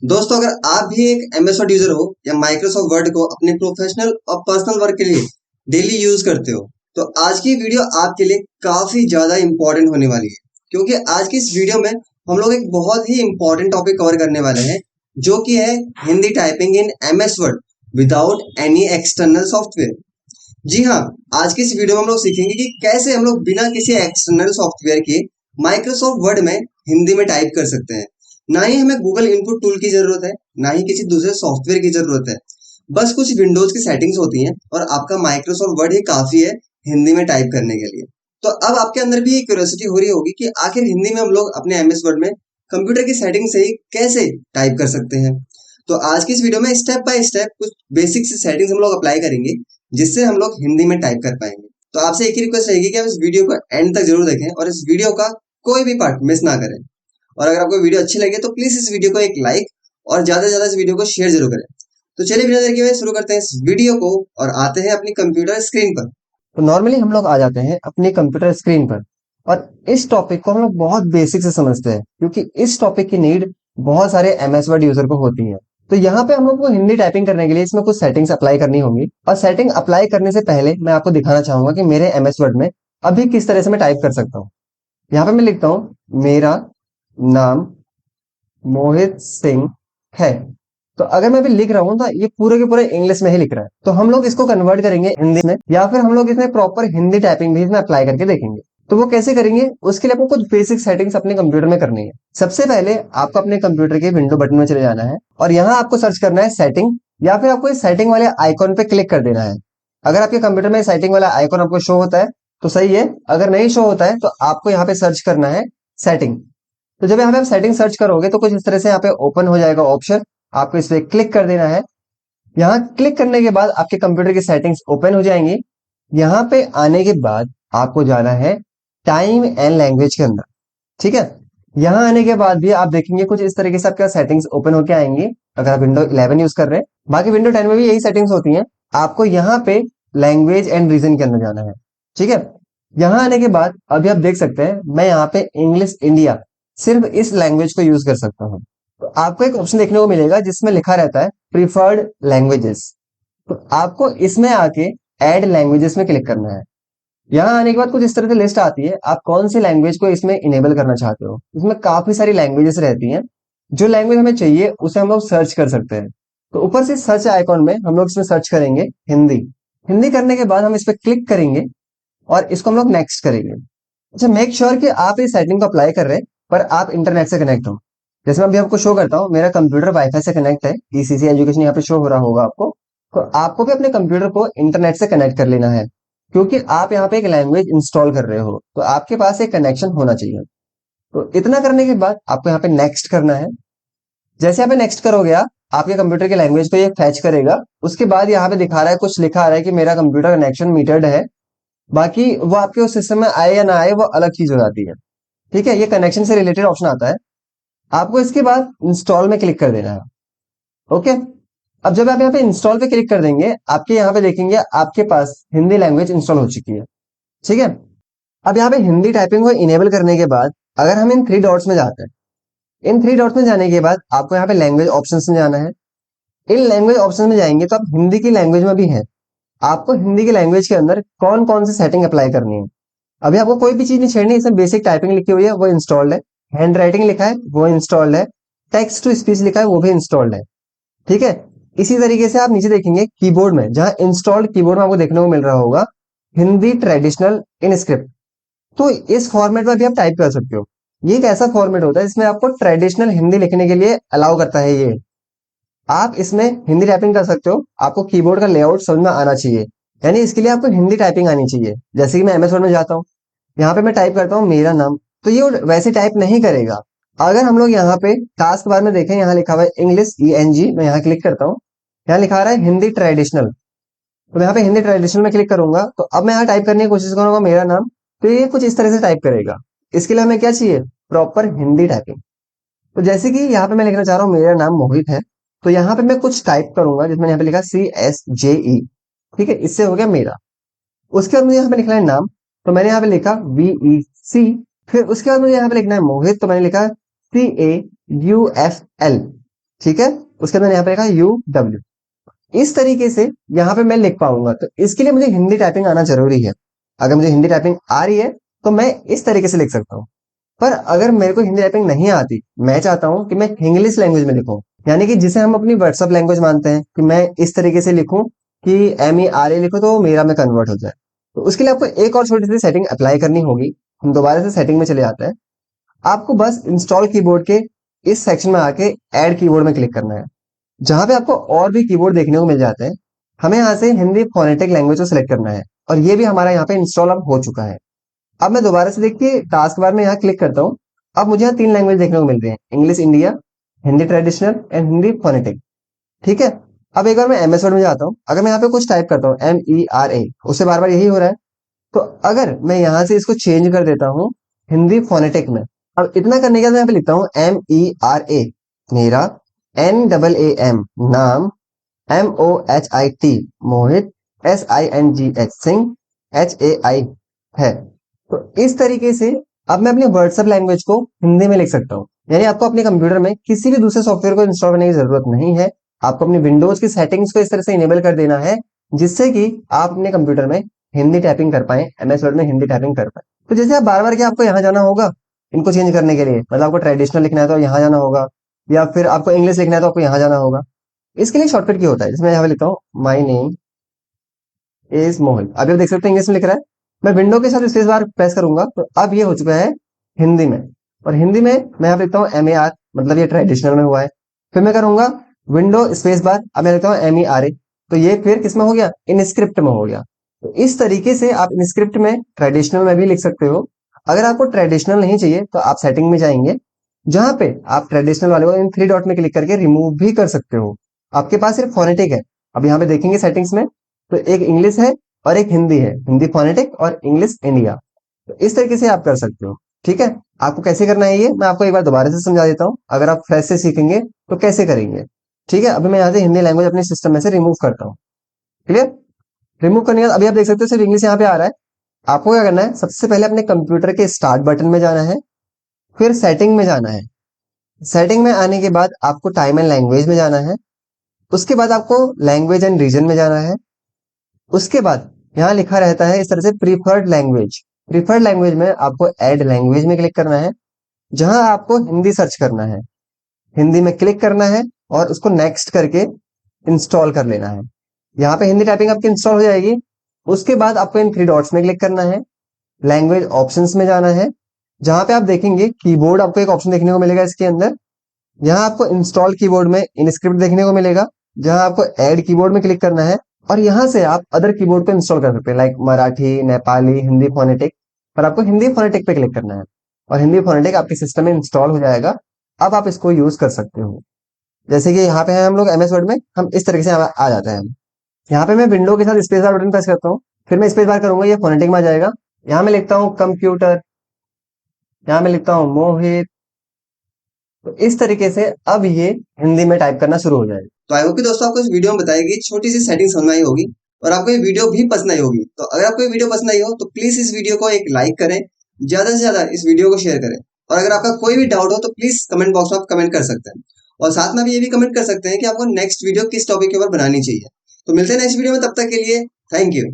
दोस्तों, अगर आप भी एक एमएस वर्ड यूजर हो या माइक्रोसॉफ्ट वर्ड को अपने प्रोफेशनल और पर्सनल वर्क के लिए डेली यूज करते हो, तो आज की वीडियो आपके लिए काफी ज्यादा इंपॉर्टेंट होने वाली है। क्योंकि आज की इस वीडियो में हम लोग एक बहुत ही इंपॉर्टेंट टॉपिक कवर करने वाले हैं, जो कि है Hindi typing in MS Word without any external software. जी हाँ, आज की इस वीडियो में हम लोग सीखेंगे कि कैसे हम लोग बिना किसी एक्सटर्नल सॉफ्टवेयर के माइक्रोसॉफ्ट वर्ड में हिंदी में टाइप कर सकते हैं। ना ही हमें गूगल इनपुट टूल की जरूरत है, ना ही किसी दूसरे सॉफ्टवेयर की जरूरत है। बस कुछ विंडोज की सेटिंग्स होती हैं और आपका माइक्रोसॉफ्ट वर्ड ही काफी है हिंदी में टाइप करने के लिए। तो अब आपके अंदर भी ये क्यूरियोसिटी हो रही होगी कि आखिर हिंदी में हम लोग अपने एमएस वर्ड में कंप्यूटर की सेटिंग से ही कैसे टाइप कर सकते हैं। तो आज की इस वीडियो में स्टेप बाय स्टेप कुछ बेसिक सी सेटिंग्स हम लोग अप्लाई करेंगे, जिससे हम लोग हिंदी में टाइप कर पाएंगे। तो आपसे एक ही रिक्वेस्ट रहेगी कि आप इस वीडियो को एंड तक जरूर देखें और इस वीडियो का कोई भी पार्ट मिस ना करें। और अगर आपको वीडियो अच्छी लगे तो प्लीज इस वीडियो को एक लाइक और ज्यादा से ज्यादा इस वीडियो को शेयर जरूर करें। तो चलिए बिना देर किए शुरू करते हैं इस वीडियो को और आते हैं अपनी कंप्यूटर स्क्रीन पर। तो नॉर्मली हम लोग आ जाते हैं अपनी कंप्यूटर स्क्रीन पर और इस टॉपिक को हम लोग बहुत बेसिक से समझते हैं, क्योंकि इस टॉपिक की नीड बहुत सारे एमएस वर्ड यूजर को होती है। तो यहाँ पे हम लोग को हिंदी टाइपिंग करने के लिए इसमें कुछ सेटिंग्स अप्लाई करनी होंगी, और सेटिंग अप्लाई करने से पहले मैं आपको दिखाना चाहूंगा कि मेरे एमएस वर्ड में अभी किस तरह से मैं टाइप कर सकता हूँ। यहाँ पे मैं लिखता हूँ मेरा नाम मोहित सिंह है। तो अगर मैं अभी लिख रहा हूँ तो ये पूरे के पूरे इंग्लिश में ही लिख रहा है। तो हम लोग इसको कन्वर्ट करेंगे हिंदी में, या फिर हम लोग इसमें प्रॉपर हिंदी टाइपिंग भी इसमें अप्लाई करके देखेंगे। तो वो कैसे करेंगे, उसके लिए आपको कुछ बेसिक सेटिंग्स अपने कंप्यूटर में करनी है। सबसे पहले आपको अपने कंप्यूटर के विंडो बटन में चले जाना है और यहाँ आपको सर्च करना है सेटिंग, या फिर आपको इस सेटिंग वाले आइकॉन पे क्लिक कर देना है। अगर आपके कंप्यूटर में सेटिंग वाला आइकॉन आपको शो होता है तो सही है, अगर नहीं शो होता है तो आपको यहाँ पे सर्च करना है सेटिंग। तो जब यहाँ पे आप सेटिंग सर्च करोगे तो कुछ इस तरह से यहाँ पे ओपन हो जाएगा ऑप्शन, आपको इस पे क्लिक कर देना है। यहाँ क्लिक करने के बाद आपके कंप्यूटर की सेटिंग्स ओपन हो जाएंगी। यहाँ पे आने के बाद आपको जाना है टाइम एंड लैंग्वेज के अंदर। ठीक है, यहाँ आने के बाद भी आप देखेंगे कुछ इस तरीके से आपके सेटिंग्स ओपन होकर आएंगी, अगर आप विंडो 11 यूज कर रहे हैं। बाकी विंडो 10 में भी यही सेटिंग्स होती हैं। आपको यहाँ पे लैंग्वेज एंड रीजन के अंदर जाना है। ठीक है, यहाँ आने के बाद अभी आप देख सकते हैं मैं यहाँ पे इंग्लिश इंडिया सिर्फ इस लैंग्वेज को यूज कर सकता हूँ। तो आपको एक ऑप्शन देखने को मिलेगा जिसमें लिखा रहता है प्रिफर्ड लैंग्वेजेस। तो आपको इसमें आके ऐड लैंग्वेजेस में क्लिक करना है। यहाँ आने के बाद कुछ इस तरह से लिस्ट आती है, आप कौन सी लैंग्वेज को इसमें इनेबल करना चाहते हो। इसमें काफी सारी लैंग्वेजेस रहती हैं, जो लैंग्वेज हमें चाहिए उसे हम लोग सर्च कर सकते हैं। तो ऊपर से सर्च आइकॉन में हम लोग इसमें सर्च करेंगे हिंदी। हिंदी करने के बाद हम इस पर क्लिक करेंगे और इसको हम लोग नेक्स्ट करेंगे। अच्छा, मेक श्योर कि आप इस सेटिंग को अप्लाई कर रहे हैं पर आप इंटरनेट से कनेक्ट हो। जैसे मैं अभी आपको शो करता हूँ, मेरा कंप्यूटर वाईफाई से कनेक्ट है, ईसीसी एजुकेशन यहाँ पे शो हो रहा होगा आपको। तो आपको भी अपने कंप्यूटर को इंटरनेट से कनेक्ट कर लेना है, क्योंकि आप यहाँ पे एक लैंग्वेज इंस्टॉल कर रहे हो तो आपके पास एक कनेक्शन होना चाहिए। तो इतना करने के बाद आपको यहाँ पे नेक्स्ट करना है। जैसे यहाँ पे नेक्स्ट करोगे आपके कंप्यूटर की लैंग्वेज को ये फैच करेगा। उसके बाद यहाँ पे दिखा रहा है, कुछ लिखा आ रहा है कि मेरा कंप्यूटर कनेक्शन मीटर्ड है। बाकी वो आपके उस सिस्टम में आए या ना आए वो अलग चीज हो जाती है। ठीक है, ये कनेक्शन से रिलेटेड ऑप्शन आता है। आपको इसके बाद इंस्टॉल में क्लिक कर देना है। ओके, अब जब आप यहाँ पे इंस्टॉल पे क्लिक कर देंगे, आपके यहाँ पे देखेंगे आपके पास हिंदी लैंग्वेज इंस्टॉल हो चुकी है। ठीक है, अब यहाँ पे हिंदी टाइपिंग को इनेबल करने के बाद अगर हम इन 3 डॉट्स में जाते हैं, इन 3 डॉट्स में जाने के बाद आपको यहाँ पे लैंग्वेज ऑप्शन में जाना है। इन लैंग्वेज ऑप्शन में जाएंगे तो आप हिंदी की लैंग्वेज में भी है। आपको हिंदी की लैंग्वेज के अंदर कौन कौन सी सेटिंग अप्लाई करनी है। अभी आपको कोई भी चीज नहीं छेड़नी, इसमें बेसिक टाइपिंग लिखी हुई है वो इंस्टॉल्ड है, हैंड राइटिंग लिखा है वो इंस्टॉल्ड है, टेक्स्ट टू स्पीच लिखा है वो भी इंस्टॉल्ड है। ठीक है, इसी तरीके से आप नीचे देखेंगे कीबोर्ड में, जहां इंस्टॉल्ड कीबोर्ड में आपको देखने को मिल रहा होगा हिंदी ट्रेडिशनल इन स्क्रिप्ट। तो इस फॉर्मेट में भी आप टाइप कर सकते हो। ये एक ऐसा फॉर्मेट होता है जिसमें आपको ट्रेडिशनल हिंदी लिखने के लिए अलाउ करता है। ये आप इसमें हिंदी टाइपिंग कर सकते हो। आपको कीबोर्ड का लेआउट समझ में आना चाहिए, यानी इसके लिए आपको हिंदी टाइपिंग आनी चाहिए। जैसे कि मैं एमएस वर्ड में जाता हूँ, यहाँ पे मैं टाइप करता हूँ मेरा नाम, तो ये वैसे टाइप नहीं करेगा। अगर हम लोग यहाँ पे टास्क बार में देखें, यहाँ लिखा हुआ है इंग्लिश ENG, मैं यहाँ क्लिक करता हूँ, यहाँ लिखा रहा है हिंदी ट्रेडिशनल। तो मैं यहाँ पे हिंदी ट्रेडिशनल में क्लिक करूंगा, तो अब मैं यहाँ टाइप करने की कोशिश करूंगा मेरा नाम, तो ये कुछ इस तरह से टाइप करेगा। इसके लिए हमें क्या चाहिए, प्रॉपर हिंदी टाइपिंग। तो जैसे कि यहाँ पे मैं लिखना चाह रहा हूँ मेरा नाम मोहित है, तो यहाँ पे मैं कुछ टाइप करूंगा जिसमें यहाँ पे लिखा CSJE। ठीक है, इससे हो गया मेरा। उसके बाद मुझे यहाँ पे लिखना है नाम, तो मैंने यहाँ पे लिखा VEC। फिर उसके बाद मुझे यहाँ पे लिखना है मोहित, तो मैंने लिखा CAUFL। ठीक है। उसके बाद यहाँ पे लिखा UW। इस तरीके से यहाँ पे मैं लिख पाऊंगा, तो इसके लिए मुझे हिंदी टाइपिंग आना जरूरी है। अगर मुझे हिंदी टाइपिंग आ रही है तो मैं इस तरीके से लिख सकता हूँ। पर अगर मेरे को हिंदी टाइपिंग नहीं आती, मैं चाहता हूँ कि मैं इंग्लिश लैंग्वेज में लिखूं, यानी कि जिसे हम अपनी व्हाट्सएप लैंग्वेज मानते हैं, कि मैं इस तरीके से लिखूं कि MERA लिखो तो मेरा में कन्वर्ट हो जाए। तो उसके लिए आपको एक और छोटी सी सेटिंग अप्लाई करनी होगी। हम दोबारा से सेटिंग में चले जाते हैं। आपको बस इंस्टॉल कीबोर्ड के इस सेक्शन में आके ऐड कीबोर्ड में क्लिक करना है, जहां पे आपको और भी कीबोर्ड देखने को मिल जाते हैं। हमें यहाँ से हिंदी फोनेटिक लैंग्वेज को सिलेक्ट करना है, और ये भी हमारा यहाँ पे इंस्टॉल अब हो चुका है। अब मैं दोबारा से देखिए टास्क बार में यहाँ क्लिक करता हूँ। अब मुझे यहाँ 3 लैंग्वेज देखने को मिल रही है, English India, Hindi traditional and Hindi phonetic. ठीक है। अब एक बार मैं MS वर्ड में जाता हूँ। अगर मैं यहाँ पे कुछ टाइप करता हूँ MERA, उससे बार बार यही हो रहा है। तो अगर मैं यहाँ से इसको चेंज कर देता हूँ हिंदी फोनेटिक में, अब इतना करने के बाद मैं यहाँ पे लिखता हूँ MERA, मेरा, NAAM, नाम, MOHIT, मोहित, SINGH, सिंह, HAI, है। तो इस तरीके से अब मैं अपनी व्हाट्सएप लैंग्वेज को हिंदी में लिख सकता हूँ। यानी आपको अपने कंप्यूटर में किसी भी दूसरे सॉफ्टवेयर को इंस्टॉल करने की जरूरत नहीं है। आपको अपनी विंडोज की सेटिंग्स को इस तरह से इनेबल कर देना है, जिससे कि आप अपने कंप्यूटर में हिंदी टाइपिंग कर पाए, MS वर्ड में हिंदी टाइपिंग कर पाए। तो जैसे आप बार बार क्या आपको यहाँ जाना होगा इनको चेंज करने के लिए, मतलब आपको ट्रेडिशनल लिखना है तो यहाँ जाना होगा, या फिर आपको इंग्लिश लिखना है तो आपको यहाँ जाना होगा। इसके लिए शॉर्टकट की होता है, जिसमें यहाँ पे लिखता हूँ माई नेम इज मोहित। अभी आप देख सकते हैं इंग्लिश में लिख रहा है। मैं विंडो के साथ स्पेस बार प्रेस करूंगा तो अब ये हो चुका है हिंदी में। और हिंदी में मैं यहाँ पे लिखता हूँ MER, मतलब ये ट्रेडिशनल में हुआ है। फिर मैं करूंगा विंडो स्पेस बार, अब मैं लिखता हूँ MERA, तो ये फिर किस में हो गया, इनस्क्रिप्ट में हो गया। तो इस तरीके से आप इनस्क्रिप्ट में ट्रेडिशनल में भी लिख सकते हो। अगर आपको ट्रेडिशनल नहीं चाहिए तो आप सेटिंग में जाएंगे, जहां पे आप ट्रेडिशनल वाले को इन 3 डॉट में क्लिक करके रिमूव भी कर सकते हो। आपके पास सिर्फ फोनेटिक है। अब यहाँ पे देखेंगे सेटिंग्स में, तो एक इंग्लिश है और एक हिंदी है, हिंदी फोनेटिक और इंग्लिश इंडिया। तो इस तरीके से आप कर सकते हो। ठीक है। आपको कैसे करना है ये मैं आपको एक बार दोबारा से समझा देता हूँ, अगर आप फ्रेश से सीखेंगे तो कैसे करेंगे। ठीक है। अभी मैं यहाँ से हिंदी लैंग्वेज अपने सिस्टम में से रिमूव करता हूँ। क्लियर। रिमूव करने के बाद अभी आप देख सकते हो सिर्फ इंग्लिश यहाँ पे आ रहा है। आपको क्या करना है, सबसे पहले अपने कंप्यूटर के स्टार्ट बटन में जाना है, फिर सेटिंग में जाना है। सेटिंग में आने के बाद आपको टाइम एंड लैंग्वेज में जाना है। उसके बाद आपको लैंग्वेज एंड रीजन में जाना है। उसके बाद यहाँ लिखा रहता है इस तरह से प्रीफर्ड लैंग्वेज। प्रीफर्ड लैंग्वेज में आपको ऐड लैंग्वेज में क्लिक करना है, जहां आपको हिंदी सर्च करना है। हिंदी में क्लिक करना है और उसको नेक्स्ट करके इंस्टॉल कर लेना है। यहाँ पे हिंदी टाइपिंग आपकी इंस्टॉल हो जाएगी। उसके बाद आपको इन 3 डॉट्स में क्लिक करना है, लैंग्वेज ऑप्शंस में जाना है, जहां पे आप देखेंगे कीबोर्ड, आपको एक ऑप्शन देखने को मिलेगा इसके अंदर। यहाँ आपको इंस्टॉल कीबोर्ड में इनस्क्रिप्ट देखने को मिलेगा, जहां आपको ऐड कीबोर्ड में क्लिक करना है। और यहाँ से आप अदर कीबोर्ड को इंस्टॉल कर सकते हैं, लाइक मराठी, नेपाली, हिंदी फोनेटिक। पर आपको हिंदी फोनेटिक पे क्लिक करना है, और हिंदी फोनेटिक आपके सिस्टम में इंस्टॉल हो जाएगा। अब आप इसको यूज कर सकते हो। जैसे कि यहाँ पे है हम लोग MS वर्ड में, हम इस तरीके से आ जाते हैं हम। यहाँ पे मैं विंडो के साथ स्पेस बार बटन प्रेस करता हूँ, फिर मैं स्पेस बार करूंगा, ये फोनेटिक में आ जाएगा। यहाँ मैं लिखता हूँ कंप्यूटर, यहाँ मैं लिखता हूँ मोहित। तो इस तरीके से अब ये हिंदी में टाइप करना शुरू हो जाएगा। तो आई होप कि दोस्तों आपको इस वीडियो में बताएगी छोटी सी सेटिंग समझ में आई होगी, और आपको ये वीडियो भी पसंद आई होगी। तो अगर आपको ये वीडियो पसंद आई हो तो प्लीज इस वीडियो को एक लाइक करें, ज्यादा से ज्यादा इस वीडियो को शेयर करें। और अगर आपका कोई भी डाउट हो तो प्लीज कमेंट बॉक्स में आप कमेंट कर सकते हैं। और साथ में आप ये भी कमेंट कर सकते हैं कि आपको नेक्स्ट वीडियो किस टॉपिक के ऊपर बनानी चाहिए। तो मिलते हैं नेक्स्ट वीडियो में, तब तक के लिए थैंक यू।